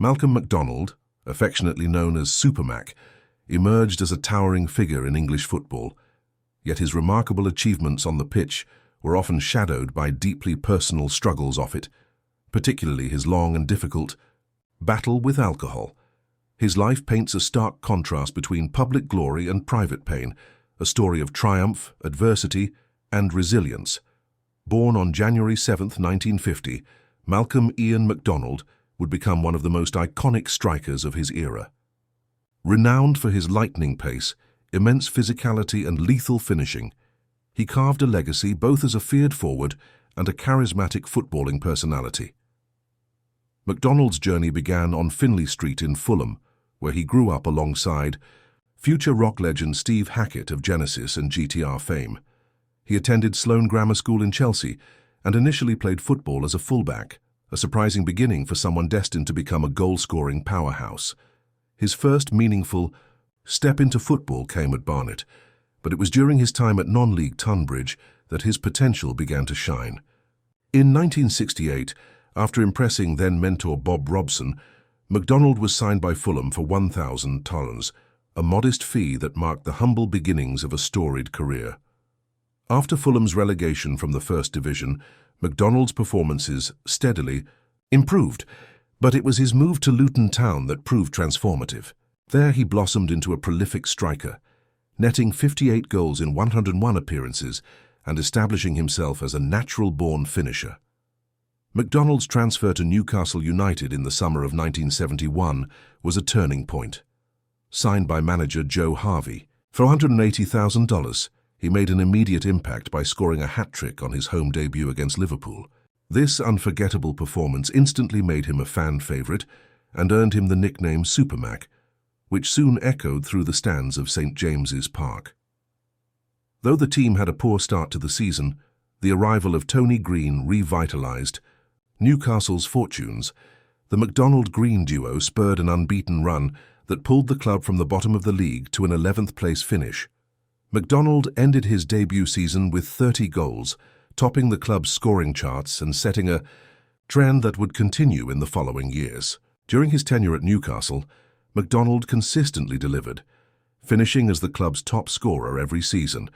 Malcolm Mcdonald, affectionately known as Supermac, emerged as a towering figure in English football, yet his remarkable achievements on the pitch were often shadowed by deeply personal struggles off it, particularly his long and difficult battle with alcohol. His life paints a stark contrast between public glory and private pain, a story of triumph, adversity, and resilience. Born on January 7, 1950, Malcolm Ian Macdonald would become one of the most iconic strikers of his era. Renowned for his lightning pace, immense physicality, and lethal finishing, he carved a legacy both as a feared forward and a charismatic footballing personality. Macdonald's journey began on Finlay Street in Fulham, where he grew up alongside future rock legend Steve Hackett of Genesis and GTR fame. He attended Sloane Grammar School in Chelsea and initially played football as a fullback, a surprising beginning for someone destined to become a goal-scoring powerhouse. His first meaningful step into football came at Barnet, but it was during his time at non-league Tunbridge that his potential began to shine. In 1968, after impressing then-mentor Bob Robson, Macdonald was signed by Fulham for £1,000, a modest fee that marked the humble beginnings of a storied career. After Fulham's relegation from the First Division, Macdonald's performances steadily improved, but it was his move to Luton Town that proved transformative. There he blossomed into a prolific striker, netting 58 goals in 101 appearances and establishing himself as a natural-born finisher. Macdonald's transfer to Newcastle United in the summer of 1971 was a turning point. Signed by manager Joe Harvey for $180,000, he made an immediate impact by scoring a hat-trick on his home debut against Liverpool. This unforgettable performance instantly made him a fan favourite and earned him the nickname Supermac, which soon echoed through the stands of St James's Park. Though the team had a poor start to the season, the arrival of Tony Green revitalised Newcastle's fortunes. The Macdonald-Green duo spurred an unbeaten run that pulled the club from the bottom of the league to an 11th place finish. Macdonald ended his debut season with 30 goals, topping the club's scoring charts and setting a trend that would continue in the following years. During his tenure at Newcastle, Macdonald consistently delivered, finishing as the club's top scorer every season.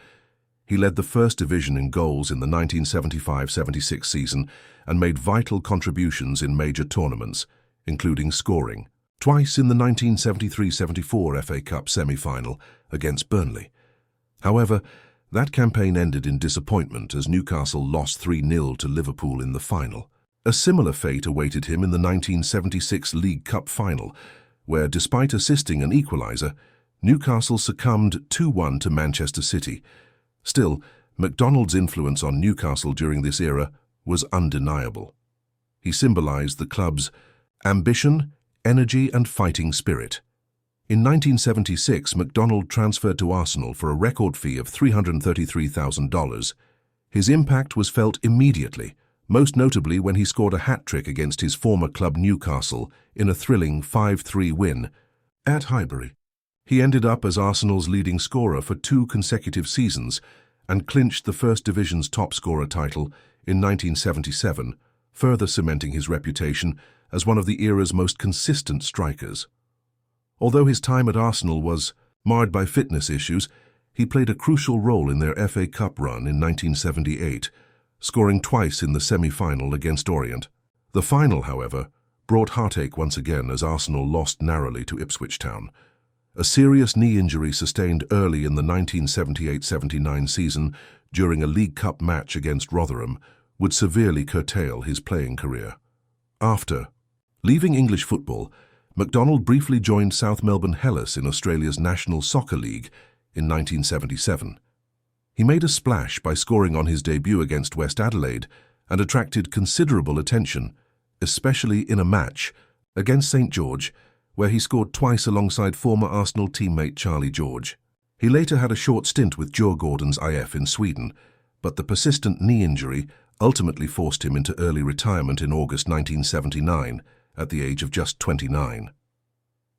He led the First Division in goals in the 1975-76 season and made vital contributions in major tournaments, including scoring twice in the 1973-74 FA Cup semi-final against Burnley. However, that campaign ended in disappointment as Newcastle lost 3-0 to Liverpool in the final. A similar fate awaited him in the 1976 League Cup final, where, despite assisting an equaliser, Newcastle succumbed 2-1 to Manchester City. Still, Macdonald's influence on Newcastle during this era was undeniable. He symbolised the club's ambition, energy and fighting spirit. In 1976, Macdonald transferred to Arsenal for a record fee of $333,000. His impact was felt immediately, most notably when he scored a hat-trick against his former club Newcastle in a thrilling 5-3 win at Highbury. He ended up as Arsenal's leading scorer for 2 consecutive seasons and clinched the First Division's top scorer title in 1977, further cementing his reputation as one of the era's most consistent strikers. Although his time at Arsenal was marred by fitness issues, he played a crucial role in their FA Cup run in 1978, scoring twice in the semi-final against Orient. The final, however, brought heartache once again as Arsenal lost narrowly to Ipswich Town. A serious knee injury sustained early in the 1978-79 season during a League Cup match against Rotherham would severely curtail his playing career. After leaving English football, Macdonald briefly joined South Melbourne Hellas in Australia's National Soccer League in 1977. He made a splash by scoring on his debut against West Adelaide and attracted considerable attention, especially in a match against St George, where he scored twice alongside former Arsenal teammate Charlie George. He later had a short stint with Djurgårdens IF in Sweden, but the persistent knee injury ultimately forced him into early retirement in August 1979, at the age of just 29.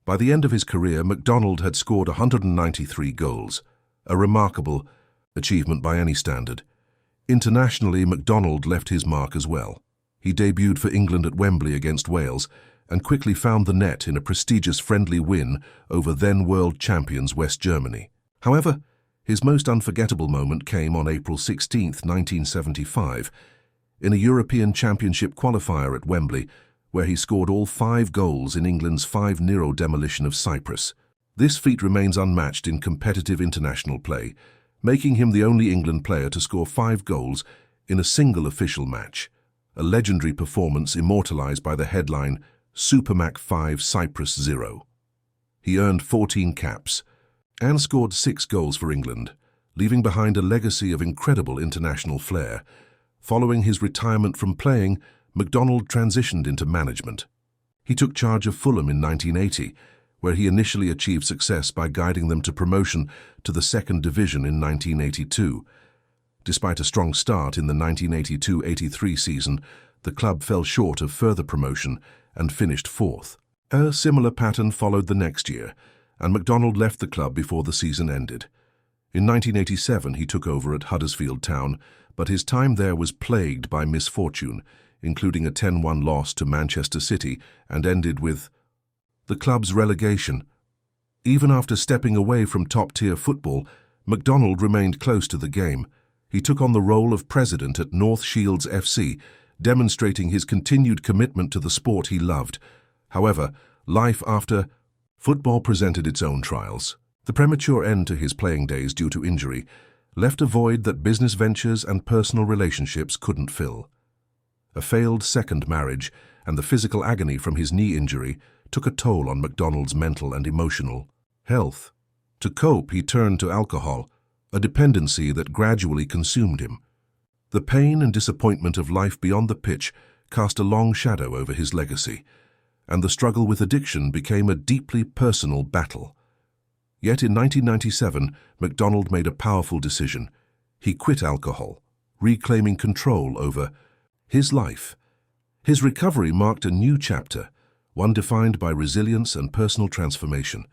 By the end of his career, Macdonald had scored 193 goals, a remarkable achievement by any standard. Internationally, Macdonald left his mark as well. He debuted for England at Wembley against Wales and quickly found the net in a prestigious friendly win over then-world champions West Germany. However, his most unforgettable moment came on April 16, 1975, in a European Championship qualifier at Wembley, where he scored all 5 goals in England's 5-0 demolition of Cyprus. This feat remains unmatched in competitive international play, making him the only England player to score 5 goals in a single official match, a legendary performance immortalised by the headline Supermac 5 Cyprus 0. He earned 14 caps and scored 6 goals for England, leaving behind a legacy of incredible international flair. Following his retirement from playing, Macdonald transitioned into management. He took charge of Fulham in 1980, where he initially achieved success by guiding them to promotion to the second division in 1982. Despite a strong start in the 1982-83 season, the club fell short of further promotion and finished 4th. A similar pattern followed the next year, and Macdonald left the club before the season ended. In 1987, he took over at Huddersfield Town, but his time there was plagued by misfortune, including a 10-1 loss to Manchester City, and ended with the club's relegation. Even after stepping away from top-tier football, Macdonald remained close to the game. He took on the role of president at North Shields FC, demonstrating his continued commitment to the sport he loved. However, life after football presented its own trials. The premature end to his playing days due to injury left a void that business ventures and personal relationships couldn't fill. A failed second marriage and the physical agony from his knee injury took a toll on Macdonald's mental and emotional health. To cope, he turned to alcohol, a dependency that gradually consumed him. The pain and disappointment of life beyond the pitch cast a long shadow over his legacy, and the struggle with addiction became a deeply personal battle. Yet in 1997, Macdonald made a powerful decision. He quit alcohol, reclaiming control over his life. His recovery marked a new chapter, one defined by resilience and personal transformation.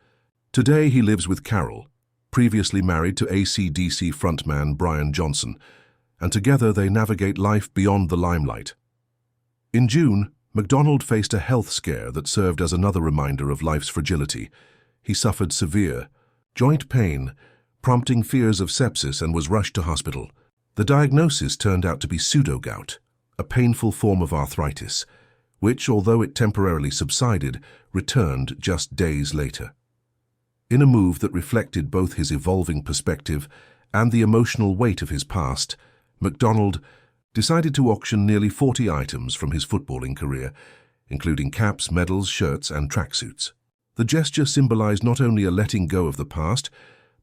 Today he lives with Carol, previously married to AC/DC frontman Brian Johnson, and together they navigate life beyond the limelight. In June, Macdonald faced a health scare that served as another reminder of life's fragility. He suffered severe joint pain, prompting fears of sepsis, and was rushed to hospital. The diagnosis turned out to be pseudogout, a painful form of arthritis, which, although it temporarily subsided, returned just days later. In a move that reflected both his evolving perspective and the emotional weight of his past, Macdonald decided to auction nearly 40 items from his footballing career, including caps, medals, shirts, and tracksuits. The gesture symbolized not only a letting go of the past,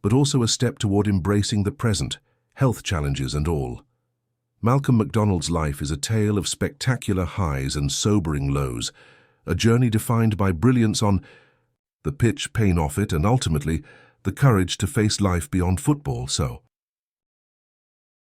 but also a step toward embracing the present, health challenges and all. Malcolm McDonald's life is a tale of spectacular highs and sobering lows, a journey defined by brilliance on the pitch, pain off it, and ultimately the courage to face life beyond football. So,